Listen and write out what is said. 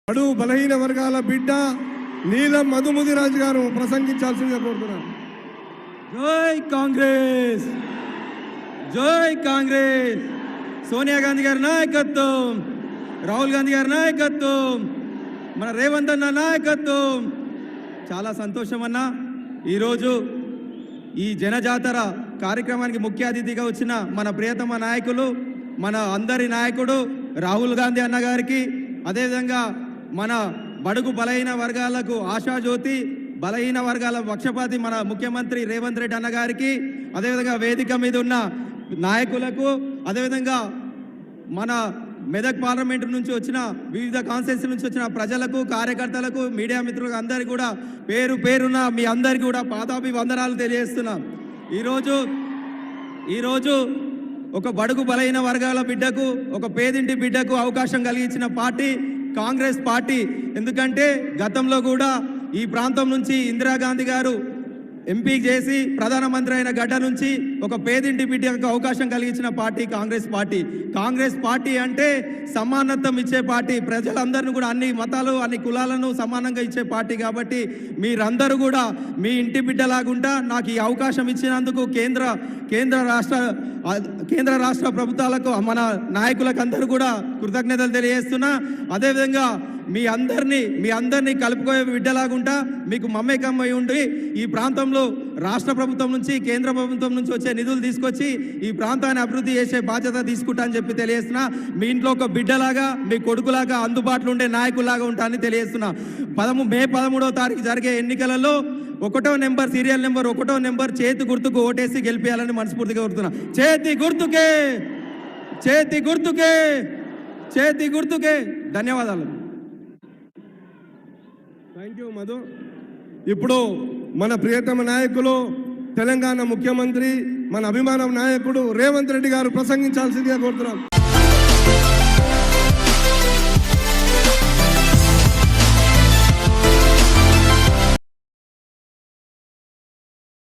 అడుగు బలహీన వర్గాల బిడ్డ నీలం మధుముదిరాజు గారు ప్రసంగించాల్సిందిగా కోరుతున్నాను. జై కాంగ్రెస్, జై కాంగ్రెస్. సోనియా గాంధీ గారి నాయకత్వం, రాహుల్ గాంధీ గారి నాయకత్వం, మన రేవంత్ అన్న నాయకత్వం. చాలా సంతోషం అన్న. ఈరోజు ఈ జనజాతర కార్యక్రమానికి ముఖ్య అతిథిగా వచ్చిన మన ప్రియతమ నాయకులు, మన అందరి నాయకుడు రాహుల్ గాంధీ అన్న గారికి, అదేవిధంగా మన బడుగు బలహీన వర్గాలకు ఆశాజ్యోతి, బలహీన వర్గాల పక్షపాతి మన ముఖ్యమంత్రి రేవంత్ రెడ్డి అన్న గారికి, అదేవిధంగా వేదిక మీద ఉన్న నాయకులకు, అదేవిధంగా మన మెదక్ పార్లమెంటు నుంచి వచ్చిన వివిధ కాన్స్టిట్యూన్సీ నుంచి వచ్చిన ప్రజలకు, కార్యకర్తలకు, మీడియా మిత్రులకు అందరికీ కూడా పేరు పేరున మీ అందరికీ కూడా పాదాభివందనాలు తెలియజేస్తున్నాం. ఈరోజు ఒక బడుగు బలహీన వర్గాల బిడ్డకు, ఒక పేదింటి బిడ్డకు అవకాశం కలిగించిన పార్టీ కాంగ్రెస్ పార్టీ. ఎందుకంటే గతంలో కూడా ఈ ప్రాంతం నుంచి ఇందిరాగాంధీ గారు ఎంపీ చేసి ప్రధానమంత్రి అయిన గడ్డ నుంచి ఒక పేదింటి బిడ్డకు అవకాశం కలిగించిన party Congress party. Congress party అంటే సమానత్వం ఇచ్చే పార్టీ, ప్రజలందరినీ కూడా అన్ని మతాలు అన్ని కులాలను సమానంగా ఇచ్చే పార్టీ. కాబట్టి మీరందరూ కూడా మీ ఇంటి బిడ్డలాగుంటా నాకు ఈ అవకాశం ఇచ్చినందుకు కేంద్ర రాష్ట్ర ప్రభుత్వాలకు, మన నాయకులకు అందరూ కూడా కృతజ్ఞతలు తెలియజేస్తున్నా. అదేవిధంగా మీ అందరినీ కలుపుకోయే బిడ్డలాగుంటా మీకు మమ్మకమై ఉండి ఈ ప్రాంతంలో రాష్ట్ర ప్రభుత్వం నుంచి, కేంద్ర ప్రభుత్వం నుంచి వచ్చే నిధులు తీసుకొచ్చి ఈ ప్రాంతాన్ని అభివృద్ధి చేసే బాధ్యత తీసుకుంటా అని చెప్పి తెలియజేస్తున్నా. మీ ఇంట్లో ఒక బిడ్డలాగా, మీ కొడుకులాగా అందుబాటులో ఉండే నాయకులాగా ఉంటా అని తెలియజేస్తున్నా. మే 13వ తారీఖు జరిగే ఎన్నికలలో 1వ నెంబర్, సీరియల్ నెంబర్ 1వ నెంబర్ చేతి గుర్తుకు ఓటేసి గెలిపేయాలని మనస్ఫూర్తిగా కోరుతున్నా. చేతి గుర్తుకే, చేతి గుర్తుకే, చేతి గుర్తుకే. ధన్యవాదాలు. Thank you Madhu. ఇప్పుడు మన ప్రియతమ నాయకులు, తెలంగాణ ముఖ్యమంత్రి, మన అభిమానం నాయకుడు రేవంత్ రెడ్డి గారు ప్రసంగించాల్సిందిగా కోరుతున్నాం.